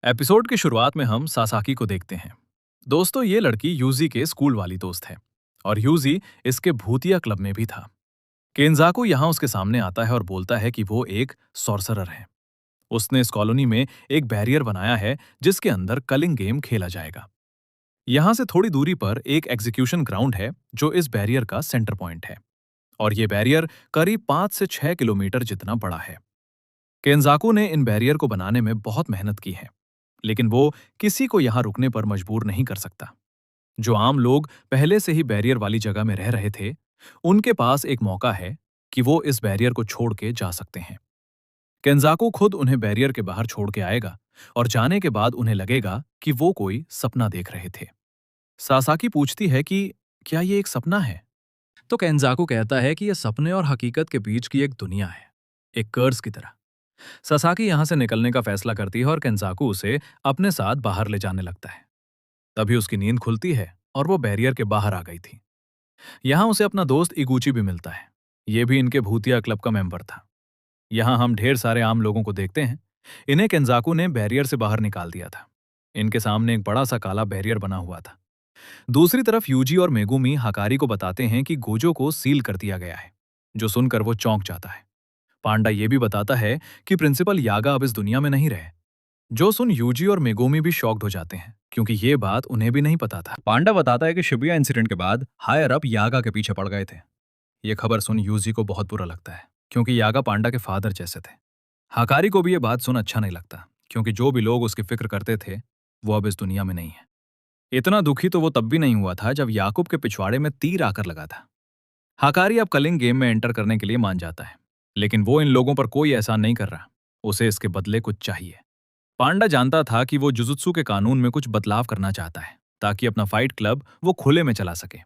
Episode की शुरुआत में हम सासाकी को देखते हैं। दोस्तों, ये लड़की यूजी के स्कूल वाली दोस्त है और यूजी इसके भूतिया क्लब में भी था। केंजाकू यहाँ उसके सामने आता है और बोलता है कि वो एक सॉर्सरर है। उसने इस कॉलोनी में एक बैरियर बनाया है जिसके अंदर कलिंग गेम खेला जाएगा। यहाँ से थोड़ी दूरी पर एक एग्जीक्यूशन ग्राउंड है जो इस बैरियर का सेंटर पॉइंट है और ये बैरियर करीब 5 से 6 किलोमीटर जितना बड़ा है। केंजाकू ने इन बैरियर को बनाने में बहुत मेहनत की है, लेकिन वो किसी को यहां रुकने पर मजबूर नहीं कर सकता। जो आम लोग पहले से ही बैरियर वाली जगह में रह रहे थे, उनके पास एक मौका है कि वो इस बैरियर को छोड़ के जा सकते हैं। केंजाकू खुद उन्हें बैरियर के बाहर छोड़ के आएगा और जाने के बाद उन्हें लगेगा कि वो कोई सपना देख रहे थे। सासाकी पूछती है कि क्या ये एक सपना है? तो केंजाकू कहता है कि यह सपने और हकीकत के बीच की एक दुनिया है, एक कर्स की तरह। सासाकी यहां से निकलने का फैसला करती है और केंजाकू उसे अपने साथ बाहर ले जाने लगता है। तभी उसकी नींद खुलती है और वो बैरियर के बाहर आ गई थी। यहां उसे अपना दोस्त इगूची भी मिलता है। ये भी इनके भूतिया क्लब का मेंबर था। यहां हम ढेर सारे आम लोगों को देखते हैं। इन्हें केंजाकू ने बैरियर से बाहर निकाल दिया था। इनके सामने एक बड़ा सा काला बैरियर बना हुआ था। दूसरी तरफ यूजी और मेगुमी हकारी को बताते हैं कि गोजो को सील कर दिया गया है, जो सुनकर वो चौंक जाता है। पांडा ये भी बताता है कि प्रिंसिपल यागा अब इस दुनिया में नहीं रहे। जो सुन यूजी और मेगोमी भी शॉक्ड हो जाते हैं, क्योंकि ये बात उन्हें भी नहीं पता था। पांडा बताता है कि शिबुया इंसिडेंट के बाद हायर अप यागा के पीछे पड़ गए थे। ये खबर सुन यूजी को बहुत बुरा लगता है, क्योंकि यागा पांडा के फादर जैसे थे। हकारी को भी ये बात सुन अच्छा नहीं लगता, क्योंकि जो भी लोग उसकी फिक्र करते थे वो अब इस दुनिया में नहीं है। इतना दुखी तो वो तब भी नहीं हुआ था जब याकूब के पिछवाड़े में तीर आकर लगा था। हकारी अब कलिंग गेम में एंटर करने के लिए मान जाता है, लेकिन वो इन लोगों पर कोई एहसान नहीं कर रहा। उसे इसके बदले कुछ चाहिए। पांडा जानता था कि वो जुजुत्सु के कानून में कुछ बदलाव करना चाहता है, ताकि अपना फाइट क्लब वो खुले में चला सके।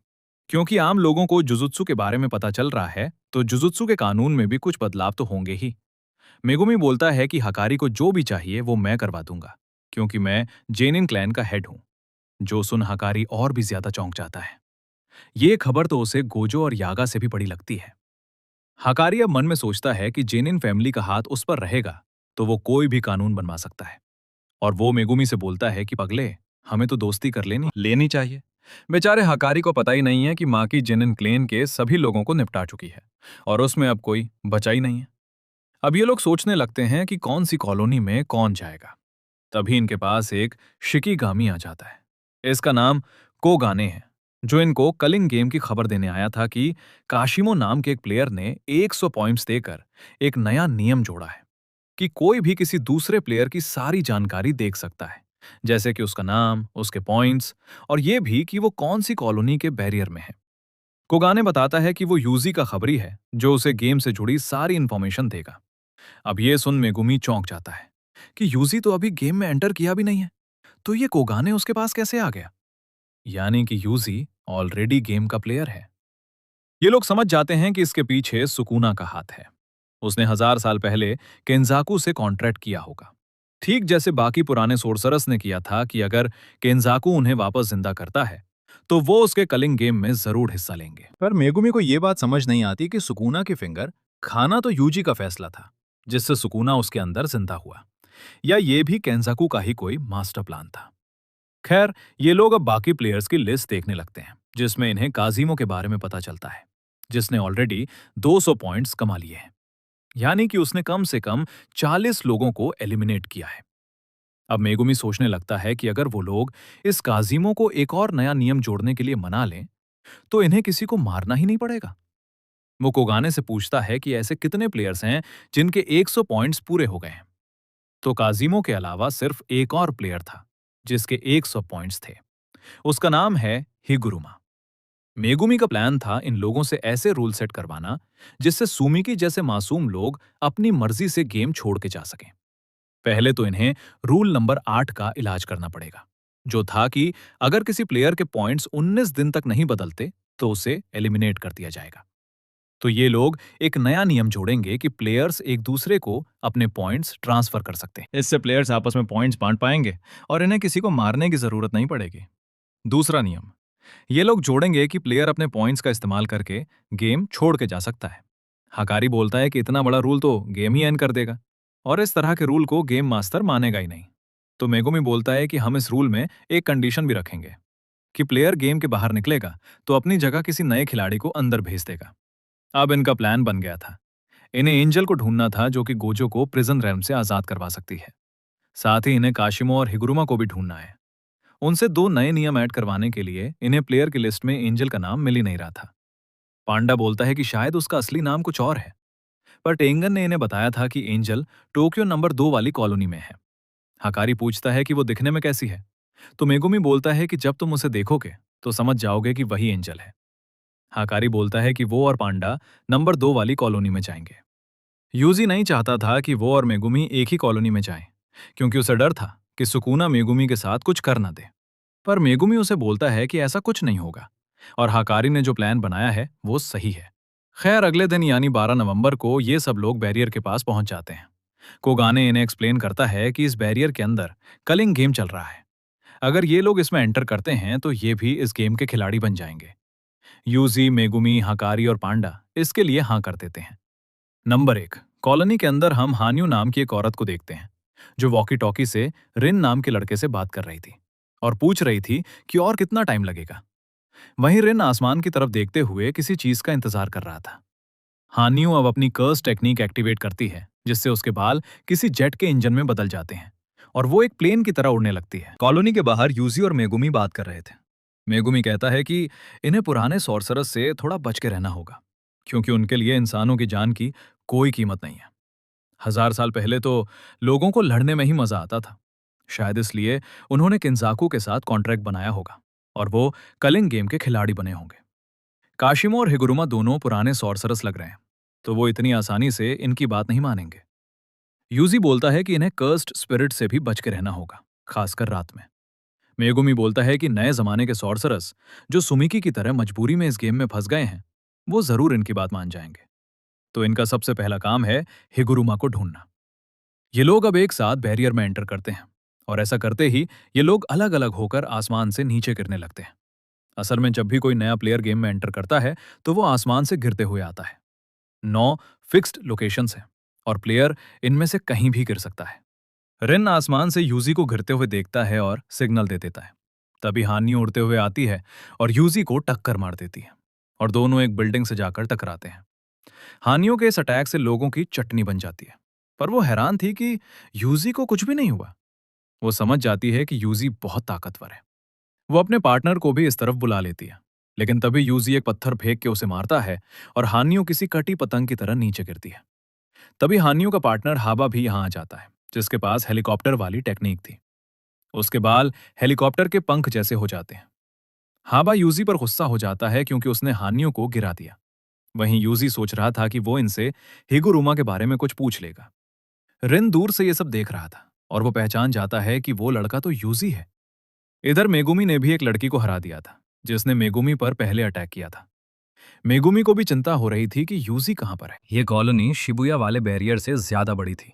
क्योंकि आम लोगों को जुजुत्सु के बारे में पता चल रहा है, तो जुजुत्सु के कानून में भी कुछ बदलाव तो होंगे ही। मेगुमी बोलता है कि हकारी को जो भी चाहिए वो मैं करवा दूंगा, क्योंकि मैं जेनिन क्लैन का हेड हूं। जो सुन हकारी और भी ज्यादा चौंक जाता है। ये खबर तो उसे गोजो और यागा से भी बड़ी लगती है। हकारी अब मन में सोचता है कि जेनिन फैमिली का हाथ उस पर रहेगा तो वो कोई भी कानून बनवा सकता है। और वो मेगुमी से बोलता है कि पगले, हमें तो दोस्ती कर लेनी लेनी चाहिए। बेचारे हकारी को पता ही नहीं है कि माँ की जेनिन क्लेन के सभी लोगों को निपटा चुकी है और उसमें अब कोई बचा ही नहीं है। अब ये लोग सोचने लगते हैं कि कौन सी कॉलोनी में कौन जाएगा। तभी इनके पास एक शिकीगामी आ जाता है। इसका नाम कोगाने है, जो इनको कलिंग गेम की खबर देने आया था कि काशिमो नाम के एक प्लेयर ने 100 पॉइंट्स देकर एक नया नियम जोड़ा है कि कोई भी किसी दूसरे प्लेयर की सारी जानकारी देख सकता है, जैसे कि उसका नाम, उसके पॉइंट्स और ये भी कि वो कौन सी कॉलोनी के बैरियर में है। कोगाने बताता है कि वो यूजी का खबरी है जो उसे गेम से जुड़ी सारी इंफॉर्मेशन देगा। अब ये सुन मेगुमी चौंक जाता है कि यूजी तो अभी गेम में एंटर किया भी नहीं है, तो ये कोगाने उसके पास कैसे आ गया? यानी कि यूजी ऑलरेडी गेम का प्लेयर है। ये लोग समझ जाते हैं कि इसके पीछे सुकूना का हाथ है। उसने 1000 साल पहले केंजाकू से कॉन्ट्रैक्ट किया होगा, ठीक जैसे बाकी पुराने सोर्सरस ने किया था कि अगर केंजाकू उन्हें वापस जिंदा करता है तो वो उसके कलिंग गेम में जरूर हिस्सा लेंगे। पर मेगुमी को यह बात समझ नहीं आती कि सुकूना के फिंगर खाना तो यूजी का फैसला था, जिससे सुकूना उसके अंदर जिंदा हुआ, या ये भी केंजाकू का ही कोई मास्टर प्लान था। खैर, ये लोग अब बाकी प्लेयर्स की लिस्ट देखने लगते हैं, जिसमें इन्हें काजिमो के बारे में पता चलता है, जिसने ऑलरेडी 200 पॉइंट्स कमा लिए हैं। यानी कि उसने कम से कम 40 लोगों को एलिमिनेट किया है। अब मेगुमी सोचने लगता है कि अगर वो लोग इस काजिमो को एक और नया नियम जोड़ने के लिए मना लें, तो इन्हें किसी को मारना ही नहीं पड़ेगा। वो कोगाने से पूछता है कि ऐसे कितने प्लेयर्स हैं जिनके 100 पॉइंट्स पूरे हो गए हैं। तो काजिमो के अलावा सिर्फ एक और प्लेयर था जिसके 100 पॉइंट्स थे। उसका नाम है हिगुरुमा। मेगुमी का प्लान था इन लोगों से ऐसे रूल सेट करवाना जिससे सुमिकी जैसे मासूम लोग अपनी मर्जी से गेम छोड़ के जा सकें। पहले तो इन्हें रूल नंबर 8 का इलाज करना पड़ेगा, जो था कि अगर किसी प्लेयर के पॉइंट्स 19 दिन तक नहीं बदलते तो उसे एलिमिनेट कर दिया जाएगा। तो ये लोग एक नया नियम जोड़ेंगे कि प्लेयर्स एक दूसरे को अपने पॉइंट्स ट्रांसफर कर सकते हैं। इससे प्लेयर्स आपस में पॉइंट्स बांट पाएंगे और इन्हें किसी को मारने की जरूरत नहीं पड़ेगी। दूसरा नियम, ये लोग जोड़ेंगे कि प्लेयर अपने पॉइंट्स का इस्तेमाल करके गेम छोड़ के जा सकता है। हकारी बोलता है कि इतना बड़ा रूल तो गेम ही एंड कर देगा और इस तरह के रूल को गेम मास्टर मानेगा ही नहीं। तो मेगुमी बोलता है कि हम इस रूल में एक कंडीशन भी रखेंगे कि प्लेयर गेम के बाहर निकलेगा तो अपनी जगह किसी नए खिलाड़ी को अंदर भेज देगा। अब इनका प्लान बन गया था। इन्हें एंजल को ढूंढना था जो कि गोजो को प्रिजन रैम से आजाद करवा सकती है। साथ ही इन्हें काशिमो और हिगुरुमा को भी ढूंढना है। उनसे दो नए नियम ऐड करवाने के लिए इन्हें प्लेयर की लिस्ट में एंजल का नाम मिल ही नहीं रहा था। पांडा बोलता है कि शायद उसका असली नाम कुछ और है, पर टेंगन ने इन्हें बताया था कि एंजल टोक्यो नंबर 2 वाली कॉलोनी में है। हकारी पूछता है कि वो दिखने में कैसी है, तो मेगुमी बोलता है कि जब तुम उसे देखोगे तो समझ जाओगे कि वही एंजल है। हकारी बोलता है कि वो और पांडा नंबर 2 वाली कॉलोनी में जाएंगे। यूजी नहीं चाहता था कि वो और मेगुमी एक ही कॉलोनी में जाएं, क्योंकि उसे डर था कि सुकूना मेगुमी के साथ कुछ कर ना दे। पर मेगुमी उसे बोलता है कि ऐसा कुछ नहीं होगा और हकारी ने जो प्लान बनाया है वो सही है। खैर अगले दिन यानी 12 नवंबर को ये सब लोग बैरियर के पास पहुंच जाते हैं। कोगाने इन्हें एक्सप्लेन करता है कि इस बैरियर के अंदर कलिंग गेम चल रहा है। अगर ये लोग इसमें एंटर करते हैं तो ये भी इस गेम के खिलाड़ी बन जाएंगे। यूजी, मेगुमी, हकारी और पांडा इसके लिए हाँ कर देते हैं। नंबर 1, कॉलोनी के अंदर हम हान्यू नाम की एक औरत को देखते हैं जो वॉकी टॉकी से रिन नाम के लड़के से बात कर रही थी और पूछ रही थी कि और कितना टाइम लगेगा। वहीं रिन आसमान की तरफ देखते हुए किसी चीज का इंतजार कर रहा था। हान्यू अब अपनी कर्स टेक्निक एक्टिवेट करती है जिससे उसके बाल किसी जेट के इंजन में बदल जाते हैं और वो एक प्लेन की तरह उड़ने लगती है। कॉलोनी के बाहर यूजी और मेगुमी बात कर रहे थे। मेगुमी कहता है कि इन्हें पुराने सॉर्सरस से थोड़ा बच के रहना होगा, क्योंकि उनके लिए इंसानों की जान की कोई कीमत नहीं है। 1000 साल पहले तो लोगों को लड़ने में ही मजा आता था। शायद इसलिए उन्होंने किंजाकू के साथ कॉन्ट्रैक्ट बनाया होगा और वो कलिंग गेम के खिलाड़ी बने होंगे। काशिमो और हिगुरुमा दोनों पुराने सॉर्सरस लग रहे हैं, तो वो इतनी आसानी से इनकी बात नहीं मानेंगे। यूजी बोलता है कि इन्हें कर्स्ड स्पिरिट से भी बच के रहना होगा, खासकर रात में। मेगुमी बोलता है कि नए जमाने के सॉर्सरस जो सुमिकी की तरह मजबूरी में इस गेम में फंस गए हैं, वो जरूर इनकी बात मान जाएंगे। तो इनका सबसे पहला काम है हिगुरुमा को ढूंढना। ये लोग अब एक साथ बैरियर में एंटर करते हैं और ऐसा करते ही ये लोग अलग अलग होकर आसमान से नीचे गिरने लगते हैं। असल में जब भी कोई नया प्लेयर गेम में एंटर करता है तो वो आसमान से गिरते हुए आता है। 9 फिक्स्ड लोकेशंस हैं और प्लेयर इनमें से कहीं भी गिर सकता है। रिन आसमान से यूजी को गिरते हुए देखता है और सिग्नल दे देता है। तभी हानि उड़ते हुए आती है और यूजी को टक्कर मार देती है और दोनों एक बिल्डिंग से जाकर टकराते हैं। हानियों के इस अटैक से लोगों की चटनी बन जाती है, पर वो हैरान थी कि यूजी को कुछ भी नहीं हुआ। वो समझ जाती है कि यूजी बहुत ताकतवर है। वो अपने पार्टनर को भी इस तरफ बुला लेती है, लेकिन तभी यूजी एक पत्थर फेंक के उसे मारता है और हानियों किसी कटी पतंग की तरह नीचे गिरती है। तभी हानियों का पार्टनर हाबा भी यहाँ आ जाता है, जिसके पास हेलीकॉप्टर वाली टेक्निक थी। उसके बाल हेलीकॉप्टर के पंख जैसे हो जाते हैं। हाबा यूजी पर गुस्सा हो जाता है क्योंकि उसने हानियों को गिरा दिया। वहीं यूजी सोच रहा था कि वो इनसे हिगुरुमा के बारे में कुछ पूछ लेगा। रिन दूर से ये सब देख रहा था और वो पहचान जाता है कि वो लड़का तो यूजी है। इधर मेगुमी ने भी एक लड़की को हरा दिया था जिसने मेगुमी पर पहले अटैक किया था। मेगुमी को भी चिंता हो रही थी कि यूजी कहां पर है। ये कॉलोनी शिबुया वाले बैरियर से ज्यादा बड़ी थी।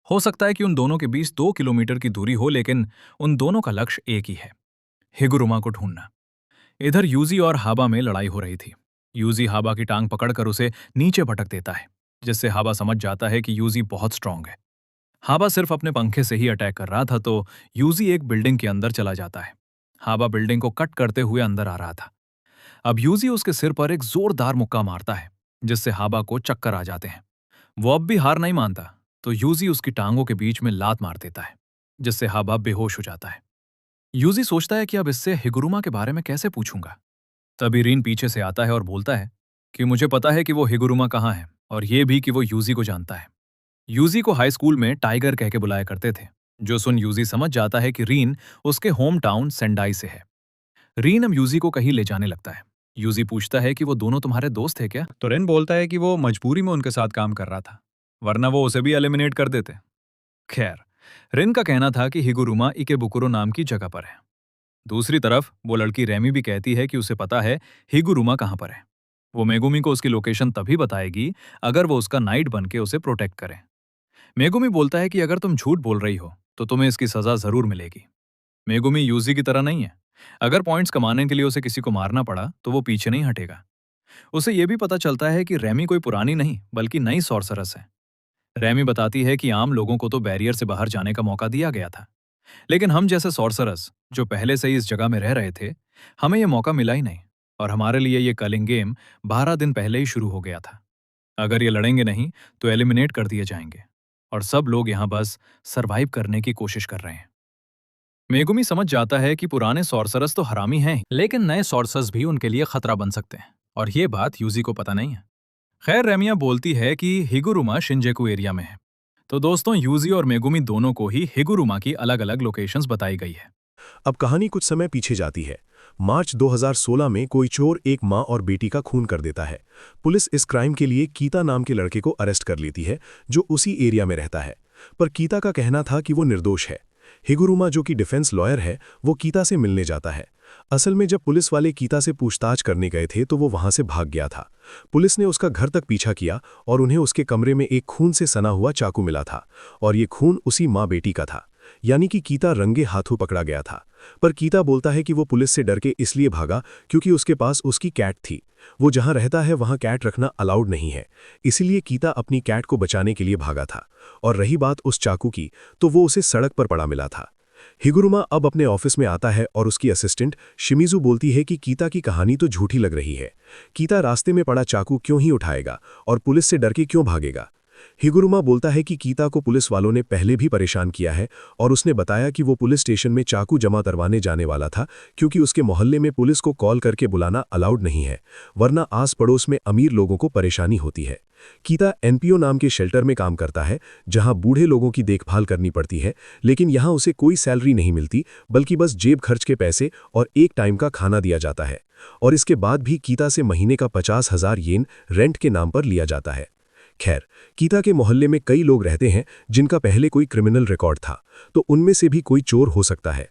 हो सकता है कि उन दोनों के बीच 2 किलोमीटर की दूरी हो, लेकिन उन दोनों का लक्ष्य एक ही है, हिगुरुमा को ढूंढना। इधर यूजी और हाबा में लड़ाई हो रही थी। यूजी हाबा की टांग पकड़कर उसे नीचे भटक देता है, जिससे हाबा समझ जाता है कि यूजी बहुत स्ट्रांग है। हाबा सिर्फ अपने पंखे से ही अटैक कर रहा था तो यूजी एक बिल्डिंग के अंदर चला जाता है। हाबा बिल्डिंग को कट करते हुए अंदर आ रहा था। अब यूजी उसके सिर पर एक जोरदार मुक्का मारता है, जिससे हाबा को चक्कर आ जाते हैं। वो अब भी हार नहीं मानता, तो यूजी उसकी टांगों के बीच में लात मार देता है, जिससे हाबा बेहोश हो जाता है। यूजी सोचता है कि अब इससे हिगुरुमा के बारे में कैसे पूछूंगा। तभी रीन पीछे से आता है और बोलता है कि मुझे पता है कि वो हिगुरुमा कहाँ है और ये भी कि वो यूजी को जानता है। यूजी को हाई स्कूल में टाइगर कह के बुलाया करते थे, जो सुन यूजी समझ जाता है कि रीन उसके होम टाउन सेंडाई से है। रीन अब यूजी को कहीं ले जाने लगता है। यूजी पूछता है कि वो दोनों तुम्हारे दोस्त थे क्या? तो रिन बोलता है कि वो मजबूरी में उनके साथ काम कर रहा था, वरना वो उसे भी एलिमिनेट कर देते। खैर, रिन का कहना था कि हिगुरुमा इकेबुकुरो नाम की जगह पर है। दूसरी तरफ वो लड़की रेमी भी कहती है कि उसे पता है हिगुरुमा कहाँ पर है। वो मेगुमी को उसकी लोकेशन तभी बताएगी अगर वो उसका नाइट बन के उसे प्रोटेक्ट करे। मेगुमी बोलता है कि अगर तुम झूठ बोल रही हो तो तुम्हें इसकी सजा जरूर मिलेगी। मेगुमी यूजी की तरह नहीं है। अगर पॉइंट्स कमाने के लिए उसे किसी को मारना पड़ा तो वो पीछे नहीं हटेगा। उसे यह भी पता चलता है कि रेमी कोई पुरानी नहीं बल्कि नई सॉर्सरस है। रेमी बताती है कि आम लोगों को तो बैरियर से बाहर जाने का मौका दिया गया था, लेकिन हम जैसे सॉर्सरर्स जो पहले से ही इस जगह में रह रहे थे, हमें ये मौका मिला ही नहीं और हमारे लिए ये कलिंग गेम 12 दिन पहले ही शुरू हो गया था। अगर ये लड़ेंगे नहीं तो एलिमिनेट कर दिए जाएंगे और सब लोग यहाँ बस सरवाइव करने की कोशिश कर रहे हैं। मेगुमी समझ जाता है कि पुराने सॉर्सरर्स तो हरामी हैं, लेकिन नए सॉर्सर्स भी उनके लिए खतरा बन सकते हैं और ये बात यूजी को पता नहीं है। खैर रेमिया बोलती है कि हिगुरुमा शिंजेकू एरिया में है। तो दोस्तों यूजी और मेगुमी दोनों को ही हिगुरुमा की अलग-अलग लोकेशंस बताई गई है। अब कहानी कुछ समय पीछे जाती है। मार्च 2016 में कोई चोर एक मां और बेटी का खून कर देता है। पुलिस इस क्राइम के लिए कीता नाम के लड़के को अरेस्ट कर लेती है, जो उसी एरिया में रहता है। पर कीता का कहना था कि वो निर्दोष है। हिगुरुमा, जो कि डिफेंस लॉयर है, वो कीता से मिलने जाता है। असल में जब पुलिस वाले कीता से पूछताछ करने गए थे तो वो वहां से भाग गया था। पुलिस ने उसका घर तक पीछा किया और उन्हें उसके कमरे में एक खून से सना हुआ चाकू मिला था और ये खून उसी माँ बेटी का था, यानी कि कीता रंगे हाथों पकड़ा गया था। पर कीता बोलता है कि वो पुलिस से डर के इसलिए भागा क्योंकि उसके पास उसकी कैट थी। वो जहां रहता है वहां कैट रखना अलाउड नहीं है, इसीलिए कीता अपनी कैट को बचाने के लिए भागा था। और रही बात उस चाकू की, तो वो उसे सड़क पर पड़ा मिला था। हिगुरुमा अब अपने ऑफिस में आता है और उसकी असिस्टेंट शिमिजू बोलती है कि कीता की कहानी तो झूठी लग रही है। कीता रास्ते में पड़ा चाकू क्यों ही उठाएगा और पुलिस से डर के क्यों भागेगा। हिगुरुमा बोलता है कि कीता को पुलिस वालों ने पहले भी परेशान किया है और उसने बताया कि वो पुलिस स्टेशन में चाकू जमा करवाने जाने वाला था क्योंकि उसके मोहल्ले में पुलिस को कॉल करके बुलाना अलाउड नहीं है, वरना आस पड़ोस में अमीर लोगों को परेशानी होती है। कीता एनपीओ नाम के शेल्टर में काम करता है जहां बूढ़े लोगों की देखभाल करनी पड़ती है, लेकिन यहां उसे कोई सैलरी नहीं मिलती, बल्कि बस जेब खर्च के पैसे और एक टाइम का खाना दिया जाता है। और इसके बाद भी कीता से महीने का 50,000 येन रेंट के नाम पर लिया जाता है। खैर, कीता के मोहल्ले में कई लोग रहते हैं जिनका पहले कोई क्रिमिनल रिकॉर्ड था, तो उनमें से भी कोई चोर हो सकता है।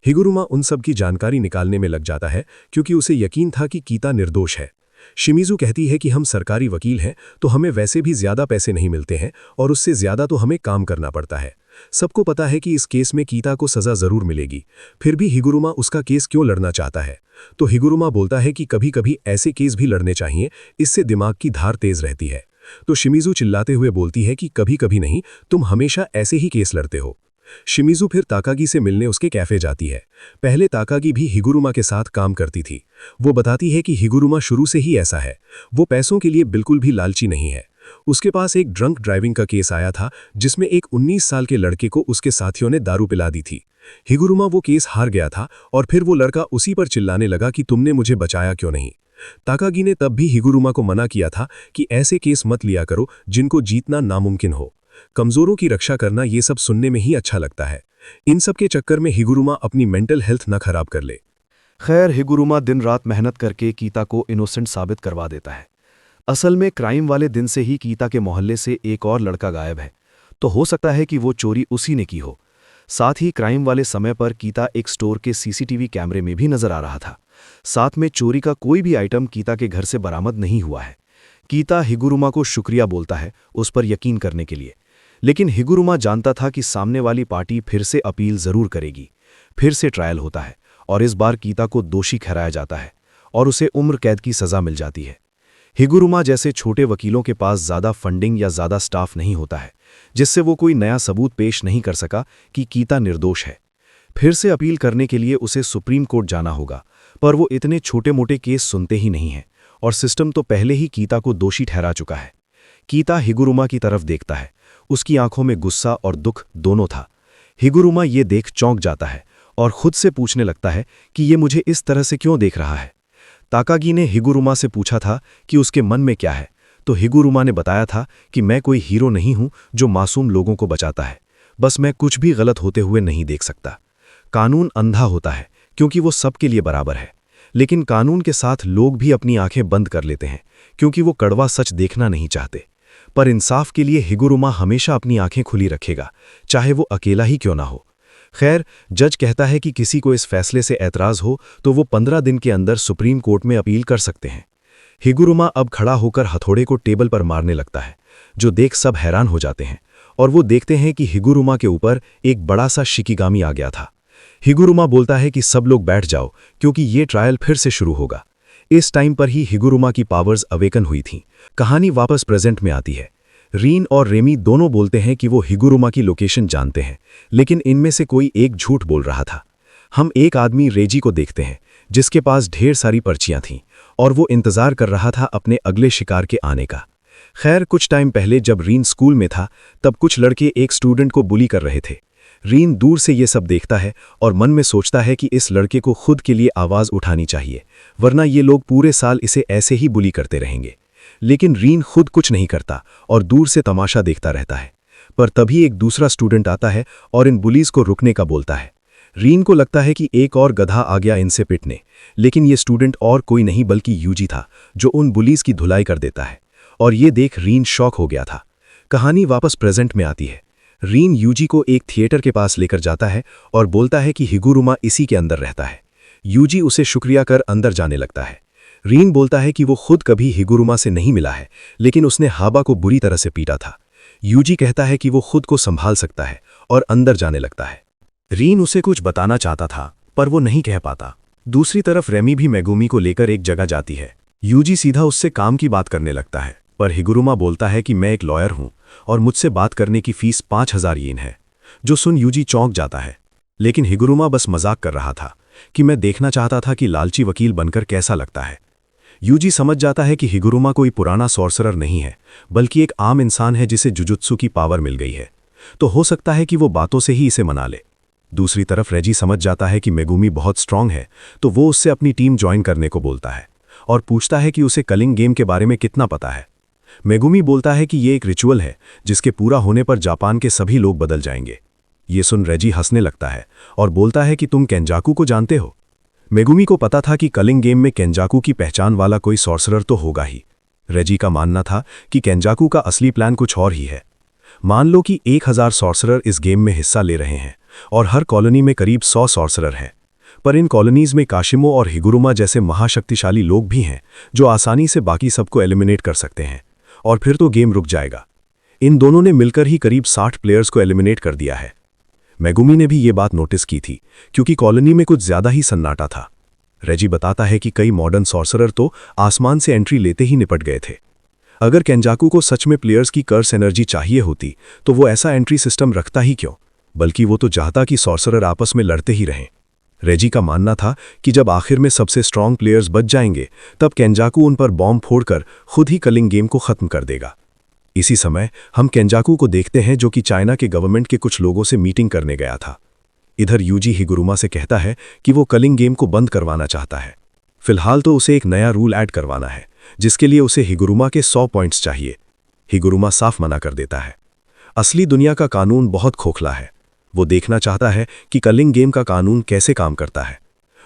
हिगुरुमा उन सब की जानकारी निकालने में लग जाता है क्योंकि उसे यकीन था कि कीता निर्दोष है। शिमिजू कहती है कि हम सरकारी वकील हैं तो हमें वैसे भी ज्यादा पैसे नहीं मिलते हैं और उससे ज्यादा तो हमें काम करना पड़ता है। सबको पता है कि इस केस में कीता को सजा जरूर मिलेगी, फिर भी हिगुरुमा उसका केस क्यों लड़ना चाहता है। तो हिगुरुमा बोलता है कि कभी कभी ऐसे केस भी लड़ने चाहिए, इससे दिमाग की धार तेज रहती है। तो शिमिजू चिल्लाते हुए बोलती है कि कभी कभी नहीं, तुम हमेशा ऐसे ही केस लड़ते हो। शिमिजू फिर ताकागी से मिलने उसके कैफे जाती है। पहले ताकागी भी हिगुरुमा के साथ काम करती थी। वो बताती है कि हिगुरुमा शुरू से ही ऐसा है, वो पैसों के लिए बिल्कुल भी लालची नहीं है। उसके पास एक ड्रंक ड्राइविंग का केस आया था जिसमें एक 19 साल के लड़के को उसके साथियों ने दारू पिला दी थी। हिगुरुमा वो केस हार गया था और फिर वो लड़का उसी पर चिल्लाने लगा कि तुमने मुझे बचाया क्यों नहीं। ताकागी ने तब भी हिगुरुमा को मना किया था कि ऐसे केस मत लिया करो जिनको जीतना नामुमकिन हो। कमजोरों की रक्षा करना ये सब सुनने में ही अच्छा लगता है। इन सब के चक्कर में हिगुरुमा अपनी मेंटल हेल्थ न खराब कर ले। खैर, हिगुरुमा दिन रात मेहनत करके कीता को इनोसेंट साबित करवा देता है। असल में क्राइम वाले दिन से ही कीता के मोहल्ले से एक और लड़का गायब है, तो हो सकता है कि वो चोरी उसी ने की हो। साथ ही क्राइम वाले समय पर कीता एक स्टोर के सीसीटीवी कैमरे में भी नजर आ रहा था। साथ में चोरी का कोई भी आइटम कीता के घर से बरामद नहीं हुआ है। कीता हिगुरुमा को शुक्रिया बोलता है उस पर यकीन करने के लिए, लेकिन हिगुरुमा जानता था कि सामने वाली पार्टी फिर से अपील जरूर करेगी। फिर से ट्रायल होता है और इस बार कीता को दोषी ठहराया जाता है और उसे उम्र कैद की सजा मिल जाती है। हिगुरुमा जैसे छोटे वकीलों के पास ज्यादा फंडिंग या ज्यादा स्टाफ नहीं होता है, जिससे वो कोई नया सबूत पेश नहीं कर सका कि कीता निर्दोष है। फिर से अपील करने के लिए उसे सुप्रीम कोर्ट जाना होगा, पर वो इतने छोटे मोटे केस सुनते ही नहीं है और सिस्टम तो पहले ही कीता को दोषी ठहरा चुका है। कीता हिगुरुमा की तरफ देखता है, उसकी आंखों में गुस्सा और दुख दोनों था। हिगुरुमा ये देख चौंक जाता है और खुद से पूछने लगता है कि ये मुझे इस तरह से क्यों देख रहा है। ताकागी ने हिगुरुमा से पूछा था कि उसके मन में क्या है, तो हिगुरुमा ने बताया था कि मैं कोई हीरो नहीं हूं जो मासूम लोगों को बचाता है, बस मैं कुछ भी गलत होते हुए नहीं देख सकता। कानून अंधा होता है क्योंकि वो सबके लिए बराबर है, लेकिन कानून के साथ लोग भी अपनी आंखें बंद कर लेते हैं क्योंकि वो कड़वा सच देखना नहीं चाहते। पर इंसाफ के लिए हिगुरुमा हमेशा अपनी आंखें खुली रखेगा, चाहे वो अकेला ही क्यों ना हो। खैर, जज कहता है कि किसी को इस फैसले से ऐतराज हो तो वो 15 दिन के अंदर सुप्रीम कोर्ट में अपील कर सकते हैं। हिगुरुमा अब खड़ा होकर हथौड़े को टेबल पर मारने लगता है, जो देख सब हैरान हो जाते हैं और वो देखते हैं कि हिगुरुमा के ऊपर एक बड़ा सा शिकिगामी आ गया था। हिगुरुमा बोलता है कि सब लोग बैठ जाओ क्योंकि ये ट्रायल फिर से शुरू होगा। इस टाइम पर ही हिगुरुमा की पावर्स अवेकन हुई थीं। कहानी वापस प्रेजेंट में आती है। रीन और रेमी दोनों बोलते हैं कि वो हिगुरुमा की लोकेशन जानते हैं, लेकिन इनमें से कोई एक झूठ बोल रहा था। हम एक आदमी रेजी को देखते हैं, जिसके पास ढेर सारी पर्चियां थीं और वो इंतजार कर रहा था अपने अगले शिकार के आने का। खैर, कुछ टाइम पहले जब रीन स्कूल में था, तब कुछ लड़के एक स्टूडेंट को बुली कर रहे थे। रीन दूर से ये सब देखता है और मन में सोचता है कि इस लड़के को खुद के लिए आवाज़ उठानी चाहिए, वरना ये लोग पूरे साल इसे ऐसे ही बुली करते रहेंगे। लेकिन रीन खुद कुछ नहीं करता और दूर से तमाशा देखता रहता है। पर तभी एक दूसरा स्टूडेंट आता है और इन बुलीज को रुकने का बोलता है। रीन को लगता है कि एक और गधा आ गया इनसे पिटने, लेकिन ये स्टूडेंट और कोई नहीं बल्कि यूजी था, जो उन बुलीज की धुलाई कर देता है। और ये देख रीन शॉक हो गया था। कहानी वापस प्रेजेंट में आती है। रीन यूजी को एक थिएटर के पास लेकर जाता है और बोलता है कि हिगुरुमा इसी के अंदर रहता है। यूजी उसे शुक्रिया कर अंदर जाने लगता है। रीन बोलता है कि वो खुद कभी हिगुरुमा से नहीं मिला है, लेकिन उसने हाबा को बुरी तरह से पीटा था। यूजी कहता है कि वो खुद को संभाल सकता है और अंदर जाने लगता है। रीन उसे कुछ बताना चाहता था, पर वो नहीं कह पाता। दूसरी तरफ रेमी भी मेगुमी को लेकर एक जगह जाती है। यूजी सीधा उससे काम की बात करने लगता है, पर हिगुरुमा बोलता है कि मैं एक लॉयर हूं और मुझसे बात करने की फीस 5000 येन है। जो सुन यूजी चौंक जाता है, लेकिन हिगुरुमा बस मजाक कर रहा था कि मैं देखना चाहता था कि लालची वकील बनकर कैसा लगता है। यूजी समझ जाता है कि हिगुरुमा कोई पुराना सॉर्सरर नहीं है, बल्कि एक आम इंसान है जिसे जुजुत्सु की पावर मिल गई है, तो हो सकता है कि वो बातों से ही इसे मना ले। दूसरी तरफ रेजी समझ जाता है कि मेगुमी बहुत स्ट्रांग है, तो वो उससे अपनी टीम ज्वाइन करने को बोलता है और पूछता है कि उसे कलिंग गेम के बारे में कितना पता है। मेगुमी बोलता है कि ये एक रिचुअल है जिसके पूरा होने पर जापान के सभी लोग बदल जाएंगे। ये सुन रेजी हंसने लगता है और बोलता है कि तुम केंजाकू को जानते हो। मेगुमी को पता था कि कलिंग गेम में केंजाकू की पहचान वाला कोई सॉर्सरर तो होगा ही। रेजी का मानना था कि केंजाकू का असली प्लान कुछ और ही है। मान लो कि 1000 सॉर्सरर इस गेम में हिस्सा ले रहे हैं और हर कॉलोनी में करीब 100 सॉर्सरर हैं। पर इन कॉलोनीज में काशिमो और हिगुरुमा जैसे महाशक्तिशाली लोग भी हैं जो आसानी से बाकी सबको एलिमिनेट कर सकते हैं, और फिर तो गेम रुक जाएगा। इन दोनों ने मिलकर ही करीब 60 प्लेयर्स को एलिमिनेट कर दिया है। मेगुमी ने भी ये बात नोटिस की थी, क्योंकि कॉलोनी में कुछ ज्यादा ही सन्नाटा था। रेजी बताता है कि कई मॉडर्न सॉर्सरर तो आसमान से एंट्री लेते ही निपट गए थे। अगर केंजाकू को सच में प्लेयर्स की कर्स एनर्जी चाहिए होती तो वो ऐसा एंट्री सिस्टम रखता ही क्यों, बल्कि वो तो चाहता कि सॉर्सरर आपस में लड़ते ही रहें। रेजी का मानना था कि जब आखिर में सबसे स्ट्रांग प्लेयर्स बच जाएंगे, तब केंजाकू उन पर बॉम्ब फोड़कर खुद ही कलिंग गेम को खत्म कर देगा। इसी समय हम केंजाकू को देखते हैं, जो कि चाइना के गवर्नमेंट के कुछ लोगों से मीटिंग करने गया था। इधर यूजी हिगुरुमा से कहता है कि वो कलिंग गेम को बंद करवाना चाहता है। फिलहाल तो उसे एक नया रूल ऐड करवाना है, जिसके लिए उसे हिगुरुमा के 100 पॉइंट्स चाहिए। हिगुरुमा साफ मना कर देता है। असली दुनिया का कानून बहुत खोखला है। वो देखना चाहता है कि कलिंग गेम का कानून कैसे काम करता है।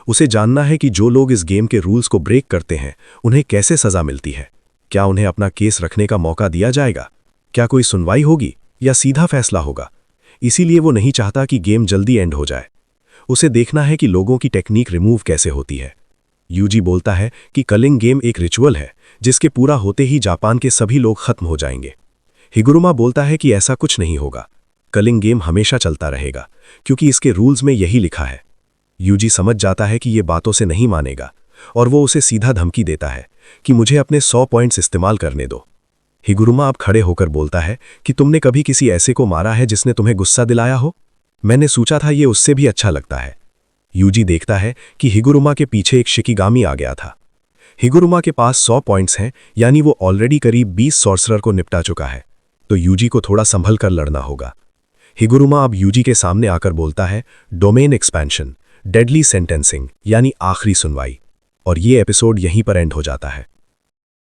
उसे जानना है कि जो लोग इस गेम के रूल्स को ब्रेक करते हैं, उन्हें कैसे सजा मिलती है। क्या उन्हें अपना केस रखने का मौका दिया जाएगा? क्या कोई सुनवाई होगी या सीधा फैसला होगा? इसीलिए वो नहीं चाहता कि गेम जल्दी एंड हो जाए। उसे देखना है कि लोगों की टेक्निक रिमूव कैसे होती है। यूजी बोलता है कि कलिंग गेम एक रिचुअल है जिसके पूरा होते ही जापान के सभी लोग खत्म हो जाएंगे। हिगुरुमा बोलता है कि ऐसा कुछ नहीं होगा, कलिंग गेम हमेशा चलता रहेगा, क्योंकि इसके रूल्स में यही लिखा है। यूजी समझ जाता है कि ये बातों से नहीं मानेगा और वो उसे सीधा धमकी देता है कि मुझे अपने 100 पॉइंट्स इस्तेमाल करने दो। हिगुरुमा अब खड़े होकर बोलता है कि तुमने कभी किसी ऐसे को मारा है जिसने तुम्हें गुस्सा दिलाया हो? मैंने सोचा था ये उससे भी अच्छा लगता है। यूजी देखता है कि हिगुरुमा के पीछे एक शिकिगामी आ गया था। हिगुरुमा के पास 100 पॉइंट्स हैं, यानी वो ऑलरेडी करीब 20 सॉर्सरर को निपटा चुका है, तो यूजी को थोड़ा संभल कर लड़ना होगा। हिगुरुमा अब यूजी के सामने आकर बोलता है, डोमेन एक्सपेंशन, डेडली सेंटेंसिंग यानी आखिरी सुनवाई। और ये एपिसोड यहीं पर एंड हो जाता है।